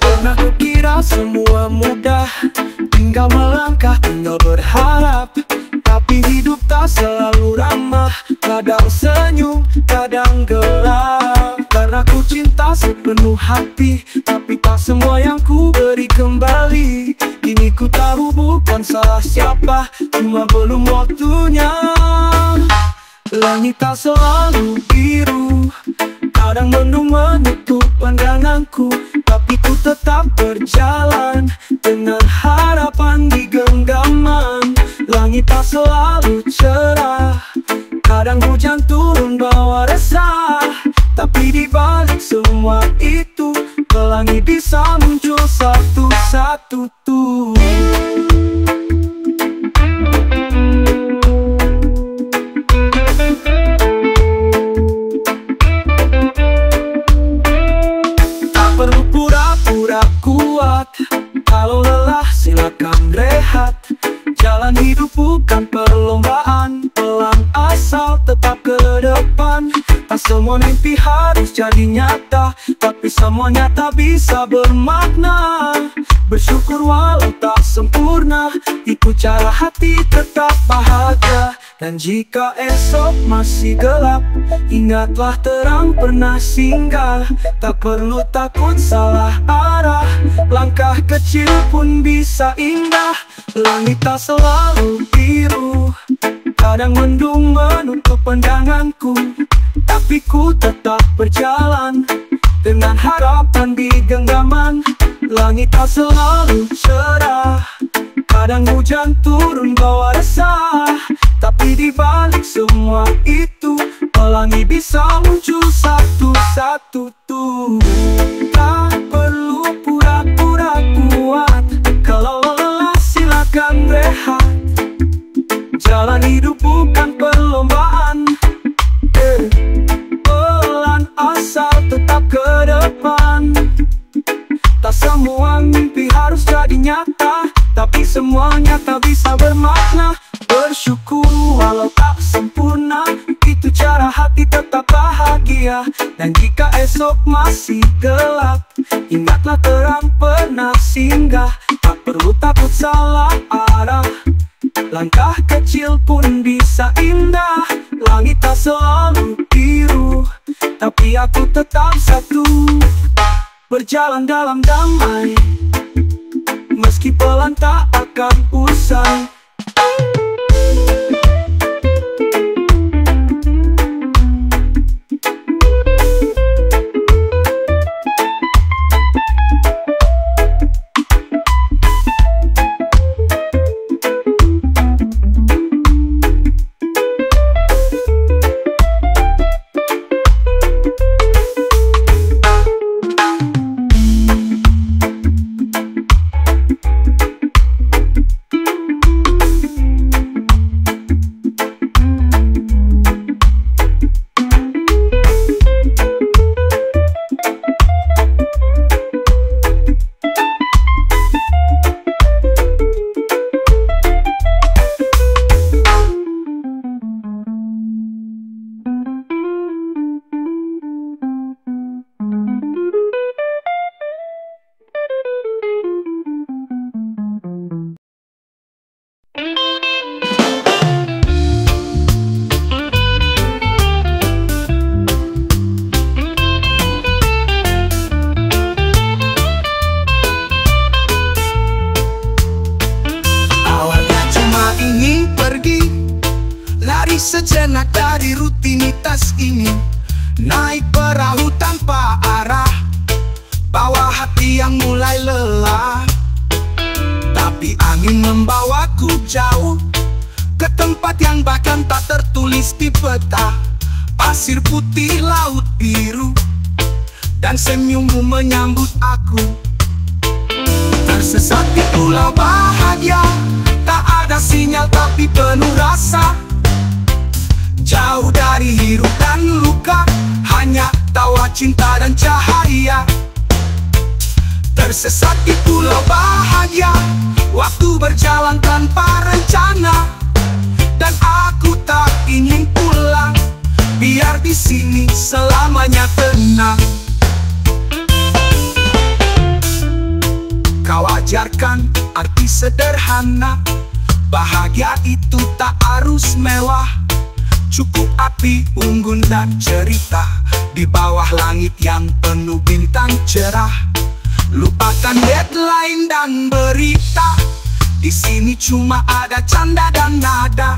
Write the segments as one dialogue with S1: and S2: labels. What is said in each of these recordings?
S1: Pernah kukira semua mudah, tinggal melangkah, tinggal berharap. Tapi hidup tak selalu ramah, kadang senyum, kadang gelap. Karena ku cinta sepenuh hati, tapi tak semua yang ku beri kembali. Kini ku tahu bukan salah siapa, cuma belum waktunya. Langit tak selalu biru, kadang mendung menutup pandanganku. Tapi ku tetap berjalan dengan harapan di genggaman. Langit tak selalu cerah, kadang hujan turun bawa resah. Tapi di balik semua itu, pelangi bisa muncul satu-satu tuh. Tak perlu pura-pura kuat, kalau lelah silakan rehat. Jalan hidup bukan perlombaan, pelan asal tetap ke depan. Tak semua mimpi harus jadi nyata, tapi semua nyata bisa bermakna. Bersyukur walau tak sempurna, itu cara hati tetap bahagia. Dan jika esok masih gelap, ingatlah terang pernah singgah. Tak perlu takut salah arah, langkah kecil pun bisa indah. Langit tak selalu biru, kadang mendung menutup pandanganku. Tapi ku tetap berjalan dengan harapan di genggaman. Langit tak selalu cerah, kadang hujan turun bawa resah. Tapi di balik semua itu, pelangi bisa muncul satu-satu tuh. Tak perlu pura-pura kuat, kalau lelah silakan rehat. Jalan hidup bukan perlombaan, pelan asal tetap ke depan. Tak semua mimpi harus jadi nyata, tapi semua nyata bisa bermakna. Bersyukur walau tak sempurna, itu cara hati tetap bahagia. Dan jika esok masih gelap, ingatlah terang pernah singgah. Tak perlu takut salah arah, langkah kecil pun bisa indah. Langit tak selalu biru, tapi aku tetap satu. Berjalan dalam damai, meski pelan tak akan usai. Sejenak dari rutinitas ini, naik perahu tanpa arah, bawa hati yang mulai lelah. Tapi angin membawaku jauh ke tempat yang bahkan tak tertulis di peta. Pasir putih, laut biru, dan senyummu menyambut aku. Tersesat di pulau bahagia, tak ada sinyal tapi penuh rasa. Jauh dari hiruk dan luka, hanya tawa cinta dan cahaya. Tersesat di pulau bahagia, waktu berjalan tanpa rencana, dan aku tak ingin pulang, biar di sini selamanya tenang. Kau ajarkan arti sederhana, bahagia itu tak harus mewah, cukup api unggun dan cerita di bawah langit yang penuh bintang cerah. Lupakan deadline dan berita, di sini cuma ada canda dan nada.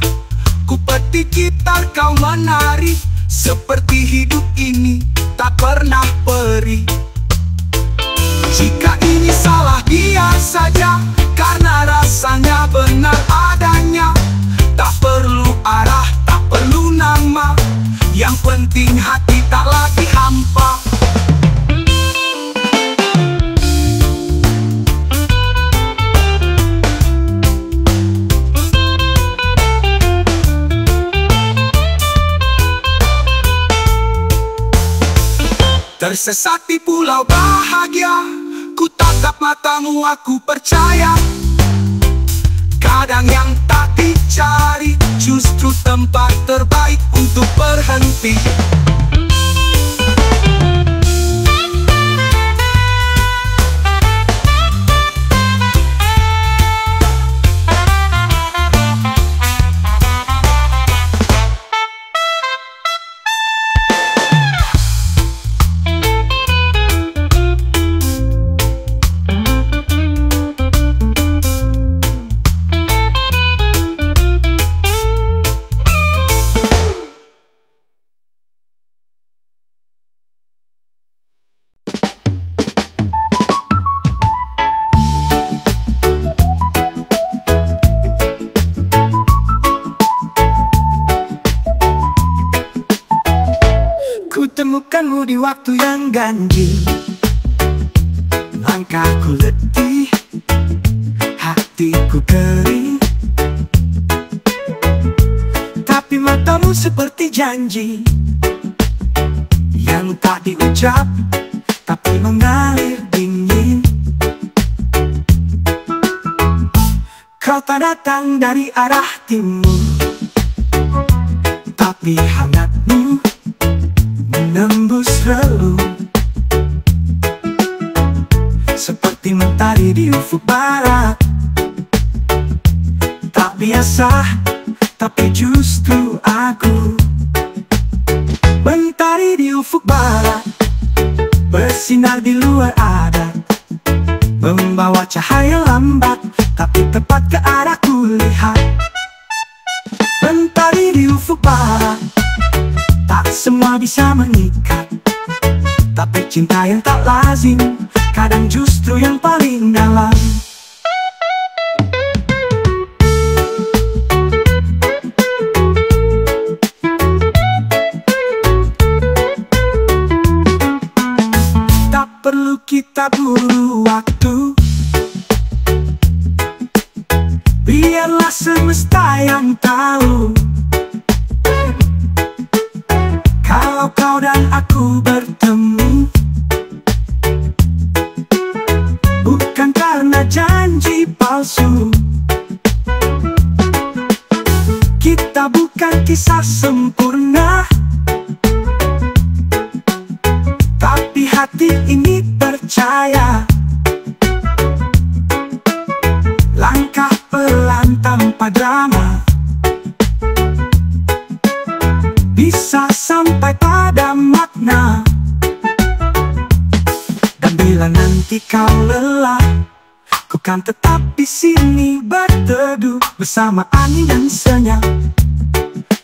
S1: Ku petik gitar, kau menari, seperti hidup ini tak pernah perih. Jika ini salah biar saja, karena rasanya benar adanya. Tak perlu arah, tak perlu nama, yang penting hati tak lagi hampa. Tersesat di pulau bahagia, ku tatap matamu, aku percaya. Kadang yang tak dicari justru tempat terbaik untuk berhenti. Temukanmu di waktu yang ganjil, langkahku letih, hatiku kering, tapi matamu seperti janji yang tak diucap, tapi mengalir dingin. Kau tak datang dari arah timur, tapi hangatmu menembus relung, seperti mentari di ufuk barat. Tak biasa, tapi justru aku. Mentari di ufuk barat, bersinar di luar adat, membawa cahaya lambat, tapi tepat ke arahku lihat. Mentari di ufuk barat, tak semua bisa mengikat, tapi cinta yang tak lazim kadang justru yang paling dalam. Tak perlu kita buru waktu, biarlah semesta yang tahu. Kalau kau dan aku bertemu, bukan karena janji palsu. Kita bukan kisah sempurna, tapi hati ini percaya. Langkah pelan tanpa drama, bisa sampai pada makna. Dan bila nanti kau lelah, ku kan tetap di sini berteduh bersama angin dan senyap,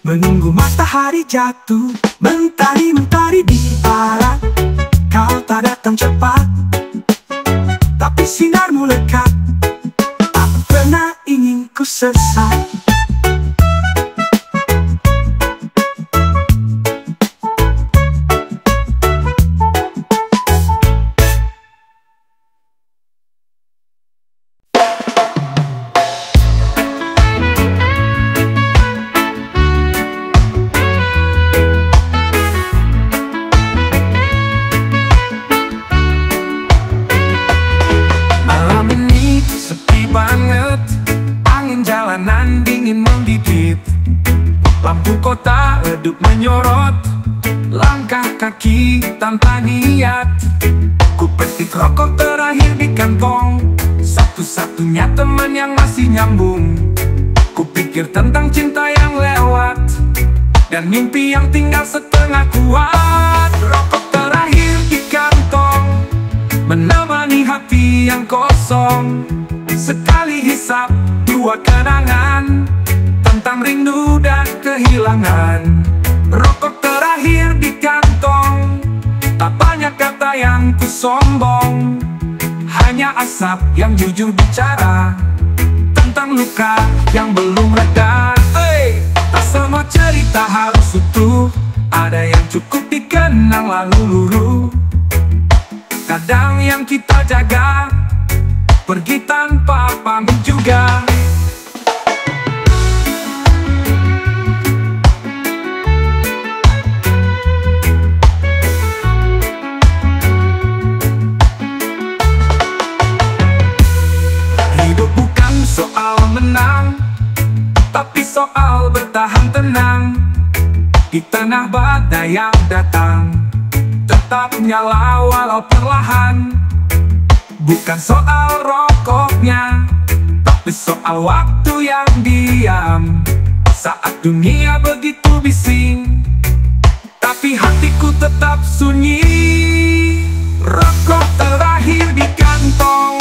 S1: menunggu matahari jatuh. Mentari-mentari di barat, kau tak datang cepat, tapi sinarmu lekat, tak pernah ingin ku sesat. jalanan dingin menggigit, lampu kota redup menyorot, langkah kaki tanpa niat. Ku petik rokok terakhir di kantong, satu-satunya teman yang masih nyambung. Ku pikir tentang cinta yang lewat dan mimpi yang tinggal setengah kuat. Rokok terakhir di kantong menemani hati yang kosong. Sekali hisap, dua kenangan tentang rindu dan kehilangan. Rokok terakhir di kantong, tak banyak kata yang ku sombong, hanya asap yang jujur bicara tentang luka yang belum reda. Tak semua cerita harus utuh, ada yang cukup dikenang lalu luruh. Kadang yang kita jaga pergi tanpa pamit juga. Hidup bukan soal menang, tapi soal bertahan tenang. Di tengah badai yang datang, tetap nyala walau perlahan. Bukan soal rokoknya, tapi soal waktu yang diam. Saat dunia begitu bising, tapi hatiku tetap sunyi. Rokok terakhir di kantong,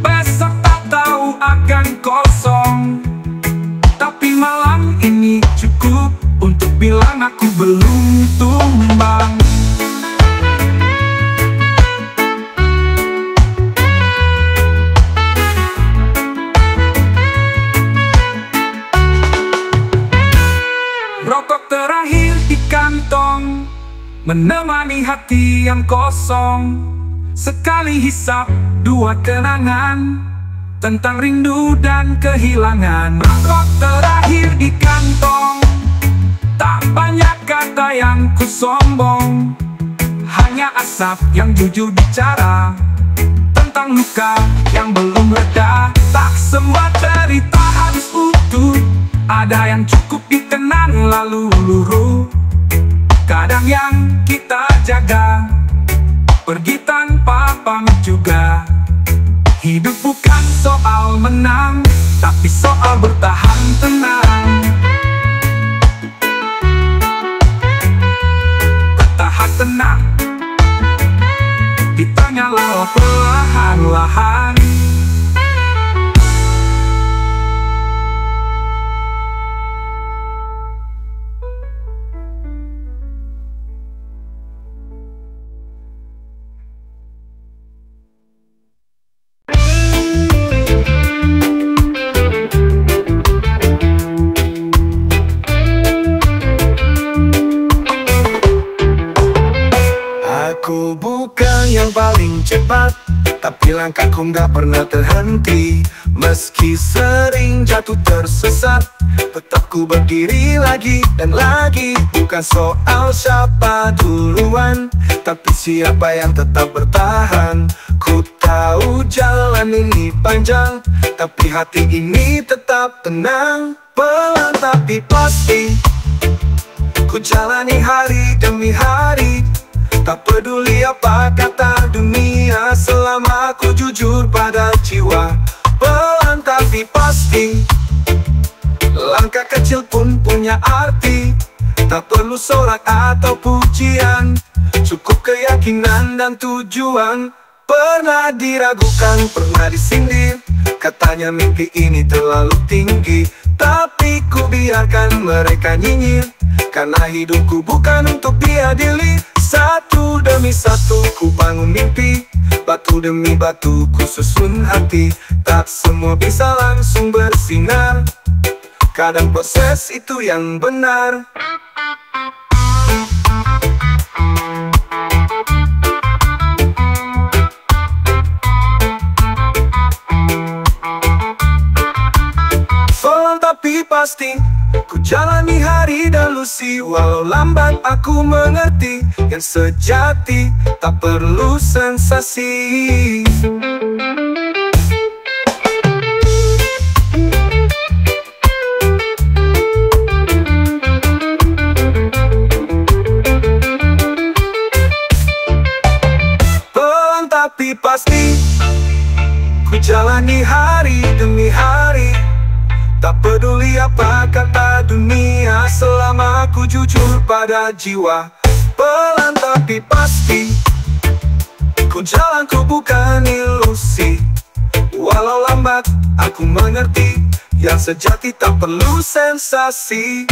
S1: besok tak tahu akan kosong. Tapi malam ini cukup untuk bilang aku belum tumbang. Rokok terakhir di kantong menemani hati yang kosong. Sekali hisap, dua kenangan tentang rindu dan kehilangan. Rokok terakhir di kantong, tak banyak kata yang ku sombong, hanya asap yang jujur bicara tentang luka yang belum reda. Tak semua cerita harus utuh, ada yang cukup dikenang lalu luruh. Kadang yang kita jaga pergi tanpa pamit juga. Hidup bukan soal menang, tapi soal bertahan tenang. Bertahan tenang di tengah laut perlahan-lahan.
S2: Aku bukan yang paling cepat, tapi langkahku gak pernah terhenti. Meski sering jatuh tersesat, tetap ku berdiri lagi dan lagi. Bukan soal siapa duluan, tapi siapa yang tetap bertahan. Ku tahu jalan ini panjang, tapi hati ini tetap tenang. Pelan tapi pasti, ku jalani hari demi hari. Tak peduli apa kata dunia, selama aku jujur pada jiwa. Pelan tapi pasti, langkah kecil pun punya arti. Tak perlu sorak atau pujian, cukup keyakinan dan tujuan. Pernah diragukan, pernah disindir, katanya mimpi ini terlalu tinggi. Tapi ku biarkan mereka nyinyir, karena hidupku bukan untuk diadili. Satu demi satu ku bangun mimpi, batu demi batu ku susun hati. Tak semua bisa langsung bersinar, kadang proses itu yang benar. Pelan tapi pasti, ku jalani hari dan lusi. Walau lambat aku mengerti, yang sejati tak perlu sensasi. Ku jalani hari demi hari, tak peduli apa kata dunia, selama aku jujur pada jiwa. Pelan tapi pasti, ku jalanku bukan ilusi. Walau lambat, aku mengerti, yang sejati tak perlu sensasi.